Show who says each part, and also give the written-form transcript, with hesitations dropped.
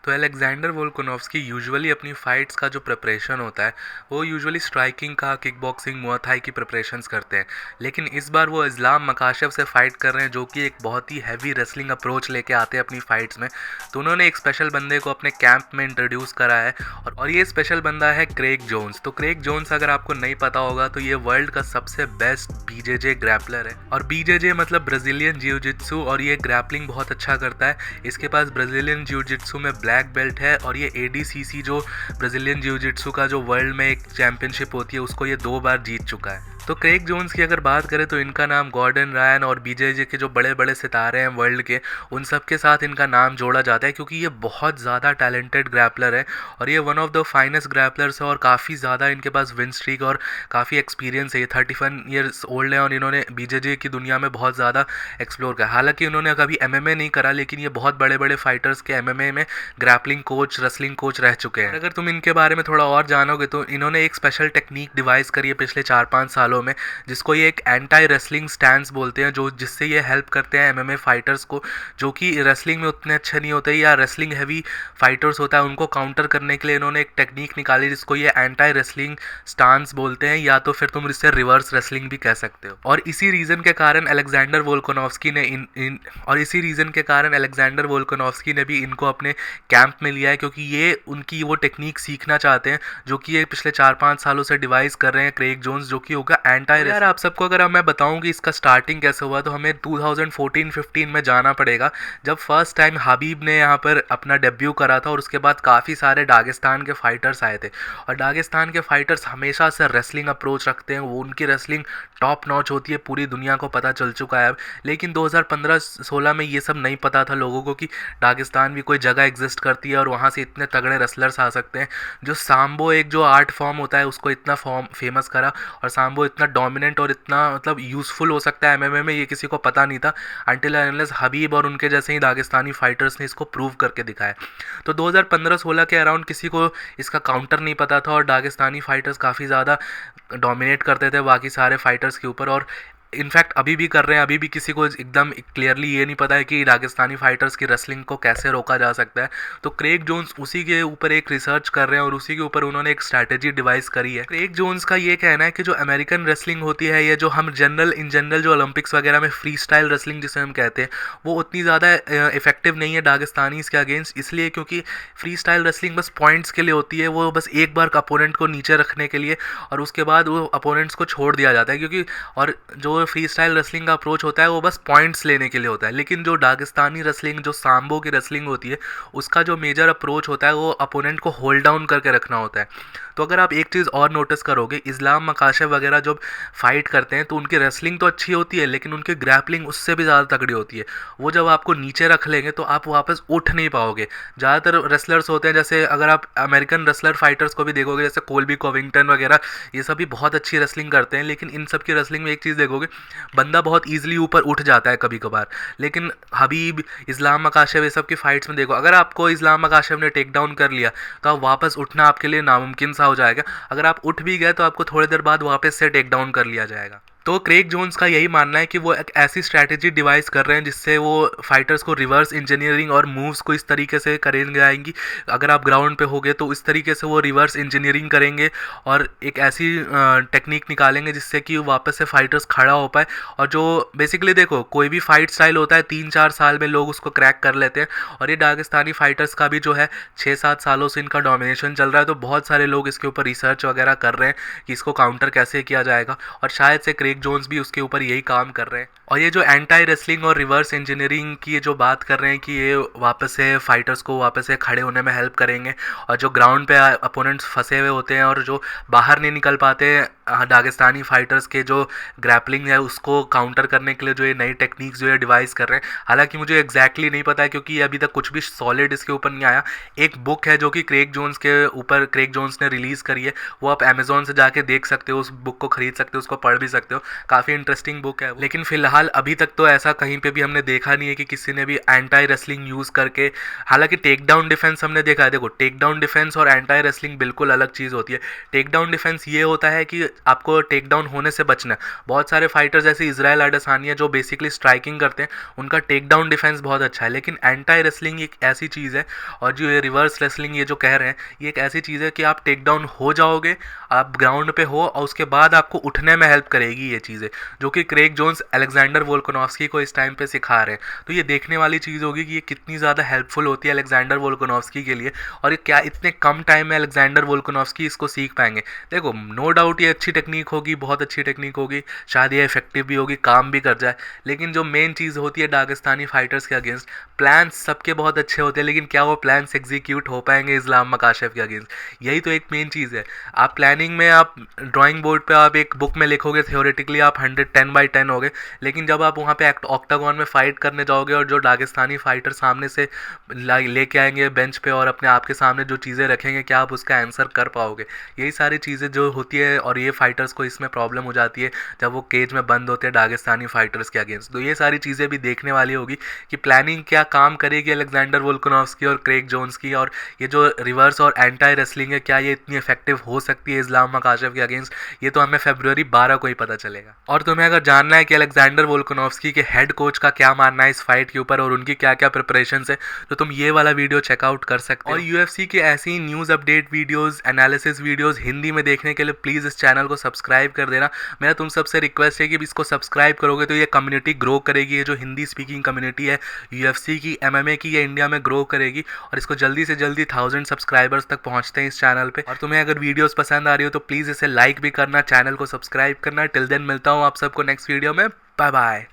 Speaker 1: तो Alexander Volkanovski usually अपनी fights का जो प्रिपरेशन होता है वो यूजुअली स्ट्राइकिंग का, किक बॉक्सिंग, मुआय थाई की प्रिपरेशंस करते हैं। लेकिन इस बार वो इस्लाम मकाशव से फ़ाइट कर रहे हैं जो कि एक बहुत ही हैवी रेसलिंग अप्रोच लेके आते हैं अपनी फ़ाइट्स में। तो उन्होंने एक स्पेशल बंदे को अपने कैंप में इंट्रोड्यूस करा है और ये स्पेशल बंदा है क्रेग जोन्स। तो क्रेग जोन्स अगर आपको नहीं पता होगा तो ये वर्ल्ड का सबसे बेस्ट बीजेजे ग्रैपलर है। और बीजेजे मतलब ब्राज़ीलियन जियो जित्सु, और ये ग्रैपलिंग बहुत अच्छा करता है। इसके पास ब्राज़ीलियन जियो जित्सु में ब्लैक बेल्ट है और ये एडीसीसी जो ब्राज़ीलियन जियो जित्सु का जो वर्ल्ड में एक चैंपियनशिप होती है उसको ये 2 बार जीत चुका है। तो क्रेग जोन्स की अगर बात करें तो इनका नाम गॉर्डन रायन और बीजेजे के जो बड़े बड़े सितारे हैं वर्ल्ड के, उन सब के साथ इनका नाम जोड़ा जाता है क्योंकि ये बहुत ज़्यादा टैलेंटेड ग्रैपलर है और ये one of the finest grapplers है और काफ़ी ज़्यादा इनके पास विन स्ट्रीक और काफ़ी एक्सपीरियंस है। ये 31 ईयर्स ओल्ड है और इन्होंने बीजेजे की दुनिया में बहुत ज़्यादा एक्सप्लोर किया। हालांकि उन्होंने कभी एमएमए नहीं करा, लेकिन ये बहुत बड़े बड़े फाइटर्स के एमएमए में ग्रैपलिंग कोच, रेसलिंग कोच रह चुके हैं। अगर तुम इनके बारे में थोड़ा और जानोगे तो इन्होंने एक स्पेशल टेक्निक डिवाइस करी है पिछले 4-5 सालों में, जिसको ये एक एंटी रेसलिंग स्टैंस बोलते हैं, जो जिससे ये हेल्प करते हैं एमएमए फाइटर्स को जो कि रेसलिंग में उतने अच्छे नहीं होते या रेसलिंग हैवी फाइटर्स होता है उनको काउंटर करने के लिए इन्होंने एक टेक्निक निकाली जिसको ये एंटी रेसलिंग स्टांस बोलते हैं, या तो फिर तुम इससे रिवर्स रेसलिंग भी कह सकते हो। और इसी रीज़न के कारण अलेक्जेंडर वोल्कानोव्स्की ने भी इनको अपने कैंप में लिया है क्योंकि ये उनकी वो टेक्निक सीखना चाहते हैं जो कि ये पिछले 4-5 सालों से डिवाइस कर रहे हैं क्रेग जोन्स, जो कि होगा एंटी। यार आप सबको अगर मैं बताऊं कि इसका स्टार्टिंग कैसे हुआ तो हमें 2014-15 में जाना पड़ेगा, जब फर्स्ट टाइम हबीब ने यहाँ पर अपना डेब्यू करा था और उसके बाद काफ़ी सारे दागिस्तान के फाइटर्स आए थे। और दागिस्तान के फाइटर्स हमेशा से रेसलिंग अप्रोच रखते हैं, वो उनकी रेसलिंग टॉप नॉच होती है, पूरी दुनिया को पता चल चुका है अब। लेकिन 2015-16 में ये सब नहीं पता था लोगों को कि दागिस्तान भी कोई जगह एग्जिस्ट करती है और वहाँ से इतने तगड़े रेसलर्स आ सकते हैं। जो सांबो एक जो आर्ट फॉर्म होता है उसको इतना फॉर्म फेमस करा और सांबो इतना डोमिनेंट और इतना मतलब यूज़फुल हो सकता है एमएमए में, ये किसी को पता नहीं था अंटिल अनलेस हबीब और उनके जैसे ही दागिस्तानी फाइटर्स ने इसको प्रूव करके दिखाया। तो 2015-16 के अराउंड किसी को इसका काउंटर नहीं पता था और दागिस्तानी फाइटर्स काफ़ी ज़्यादा डोमिनेट करते थे बाकी सारे फाइटर्स के ऊपर, और इनफैक्ट अभी भी कर रहे हैं। अभी भी किसी को एकदम क्लियरली ये नहीं पता है कि दागिस्तानी फाइटर्स की रेसलिंग को कैसे रोका जा सकता है। तो क्रेग जोन्स उसी के ऊपर एक रिसर्च कर रहे हैं और उसी के ऊपर उन्होंने एक स्ट्रैटेजी डिवाइस करी है। क्रेग जोन्स का ये कहना है कि जो अमेरिकन रेसलिंग होती है या जो हम इन जनरल जो ओलंपिक्स वगैरह में फ्री स्टाइल रेसलिंग जिसे हम कहते हैं, वो उतनी ज़्यादा इफेक्टिव नहीं है दागिस्तानीज के अगेंस्ट, इसलिए क्योंकि फ्री स्टाइल रेसलिंग बस पॉइंट्स के लिए होती है, वो बस एक बार अपोनेंट को नीचे रखने के लिए और उसके बाद वो अपोनेंट्स को छोड़ दिया जाता है क्योंकि और जो फ्री स्टाइल रेसलिंग का अप्रोच होता है वो बस पॉइंट्स लेने के लिए होता है। लेकिन जो दागिस्तानी रेसलिंग, जो सांबो की रेसलिंग होती है, उसका जो मेजर अप्रोच होता है वो अपोनेंट को होल्ड डाउन करके रखना होता है। तो अगर आप एक चीज़ और नोटिस करोगे, इस्लाम मकाशव वगैरह जब फाइट करते हैं तो उनकी रेसलिंग तो अच्छी होती है लेकिन उनकी ग्रैपलिंग उससे भी ज़्यादा तगड़ी होती है। वो जब आपको नीचे रख लेंगे तो आप वापस उठ नहीं पाओगे। ज़्यादातर रेसलर्स होते हैं, जैसे अगर आप अमेरिकन रेसलर फाइटर्स को भी देखोगे जैसे कोल्बी कोविंगटन वगैरह, ये सभी बहुत अच्छी रेसलिंग करते हैं, लेकिन इन सब की रेसलिंग में एक चीज़ देखोगे, बंदा बहुत ईजिली ऊपर उठ जाता है कभी कभार। लेकिन हबीब, इस्लाम मकाशव, ये सब की फाइट्स में देखो, अगर आपको इस्लाम मकाशव ने टेक डाउन कर लिया तो आप वापस उठना आपके लिए नामुमकिन सा हो जाएगा। अगर आप उठ भी गए तो आपको थोड़ी देर बाद वापस से टेक डाउन कर लिया जाएगा। तो क्रेग जोन्स का यही मानना है कि वो एक ऐसी स्ट्रैटेजी डिवाइस कर रहे हैं जिससे वो फाइटर्स को रिवर्स इंजीनियरिंग और मूव्स को इस तरीके से करेंगे आएंगी, अगर आप ग्राउंड पे होगे तो इस तरीके से वो रिवर्स इंजीनियरिंग करेंगे और एक ऐसी टेक्निक निकालेंगे जिससे कि वापस से फाइटर्स खड़ा हो पाए। और जो बेसिकली देखो, कोई भी फाइट स्टाइल होता है 3-4 साल में लोग उसको क्रैक कर लेते हैं, और ये दागिस्तानी फाइटर्स का भी जो है 6-7 सालों से इनका डोमिनेशन चल रहा है। तो बहुत सारे लोग इसके ऊपर रिसर्च वगैरह कर रहे हैं कि इसको काउंटर कैसे किया जाएगा, और शायद से क्रेग जोन्स भी उसके ऊपर यही काम कर रहे हैं। और ये जो एंटी रेसलिंग और रिवर्स इंजीनियरिंग की ये जो बात कर रहे हैं कि ये वापस से फाइटर्स को वापस से खड़े होने में हेल्प करेंगे, और जो ग्राउंड पे अपोनेंट्स फंसे हुए होते हैं और जो बाहर नहीं निकल पाते दागिस्तानी फाइटर्स के जो ग्रैपलिंग है उसको काउंटर करने के लिए जो ये नई टेक्निक्स जो ये डिवाइस कर रहे हैं। हालांकि मुझे एग्जैक्टली नहीं पता है क्योंकि ये अभी तक कुछ भी सॉलिड इसके ऊपर नहीं आया। एक बुक है जो कि क्रेग जोन्स के ऊपर क्रेग जोन्स ने रिलीज़ करी है, वो आप अमेजोन से जाके देख सकते हो, उस बुक को खरीद सकते हो, उसको पढ़ भी सकते हो, काफ़ी इंटरेस्टिंग बुक है। लेकिन फिलहाल फिलहाल अभी तक तो ऐसा कहीं पे भी हमने देखा नहीं है कि किसी ने भी एंटी रेसलिंग यूज़ करके, हालांकि टेक डाउन डिफेंस हमने देखा है। देखो, टेक डाउन डिफेंस और एंटी रेसलिंग बिल्कुल अलग चीज़ होती है। टेक डाउन डिफेंस ये होता है कि आपको टेक डाउन होने से बचना है। बहुत सारे फाइटर्स जैसे इजराइल एडेसानिया जो बेसिकली स्ट्राइकिंग करते हैं, उनका टेक डाउन डिफेंस बहुत अच्छा है। लेकिन एंटी रेसलिंग एक ऐसी चीज़ है, और जो ये रिवर्स रेसलिंग ये जो कह रहे हैं, ये एक ऐसी चीज़ है कि आप टेक डाउन हो जाओगे, आप ग्राउंड पे हो, और उसके बाद आपको उठने में हेल्प करेगी ये चीज़ें, जो कि क्रेग जोन्स अलेक्जेंडर वोल्कानोव्स्की को इस टाइम पे सिखा रहे हैं। तो ये देखने वाली चीज़ होगी कि ये कितनी ज़्यादा हेल्पफुल होती है अलेक्जेंडर वोल्कानोव्स्की के लिए, और ये क्या इतने कम टाइम में अलेक्जेंडर वोल्कानोव्स्की इसको सीख पाएंगे। देखो, नो डाउट ये अच्छी टेक्निक होगी, बहुत अच्छी टेक्निक होगी, शायद ये इफेक्टिव भी होगी, काम भी कर जाए। लेकिन जो मेन चीज़ होती है दागिस्तानी फाइटर्स के अगेंस्ट, प्लान्स सबके बहुत अच्छे होते हैं, लेकिन क्या वो प्लान्स एग्जीक्यूट हो पाएंगे इस्लाम मकाशेफ के अगेंस्ट? यही तो एक मेन चीज़ है। आप प्लानिंग में, आप ड्राइंग बोर्ड पे, आप एक बुक में लिखोगे थ्योरेटिकली आप 110/10 होगे, लेकिन जब आप वहाँ पे ऑक्टागन में फाइट करने जाओगे और जो दागिस्तानी फाइटर सामने से लेके आएंगे बेंच पे और अपने आप के सामने जो चीज़ें रखेंगे, क्या आप उसका आंसर कर पाओगे? यही सारी चीज़ें जो होती है, और ये फाइटर्स को इसमें प्रॉब्लम हो जाती है जब वो केज में बंद होते हैं दागिस्तानी फाइटर्स के अगेंस्ट। तो ये सारी चीज़ें भी देखने वाली होगी कि प्लानिंग क्या काम करेगी अलेक्जेंडर वोल्कानोव्स्की और क्रेग जोन्स की, और ये जो रिवर्स और एंटी रेसलिंग है, क्या ये इतनी इफेक्टिव हो सकती है इस्लाम मकाशेफ के अगेंस्ट? ये तो हमें फरवरी 12 को ही पता चलेगा। और तुम्हें अगर जानना है कि अलेक्जेंडर वोल्कानोव्स्की के हेड कोच का क्या मानना है इस फाइट के ऊपर और उनकी क्या क्या प्रिपरेशन है, तो तुम ये वाला वीडियो चेकआउट कर सकते हो। और यूएफसी के ऐसी news update videos, analysis videos Hindi में देखने के लिए प्लीज़ इस चैनल को सब्सक्राइब कर देना। मेरा तुम सबसे रिक्वेस्ट है कि इसको सब्सक्राइब करोगे तो ये कम्युनिटी ग्रो करेगी। ये जो हिंदी स्पीकिंग कम्युनिटी है यूएफसी की, एमएमए की, ये इंडिया में ग्रो करेगी, और इसको जल्दी से जल्दी 1000 सब्सक्राइबर्स तक पहुंचते हैं इस चैनल पे। और तुम्हें अगर वीडियोस पसंद आ रही हो तो प्लीज़ इसे लाइक भी करना, चैनल को सब्सक्राइब करना। टिल देन मिलता हूँ आप सबको नेक्स्ट वीडियो में। Bye bye.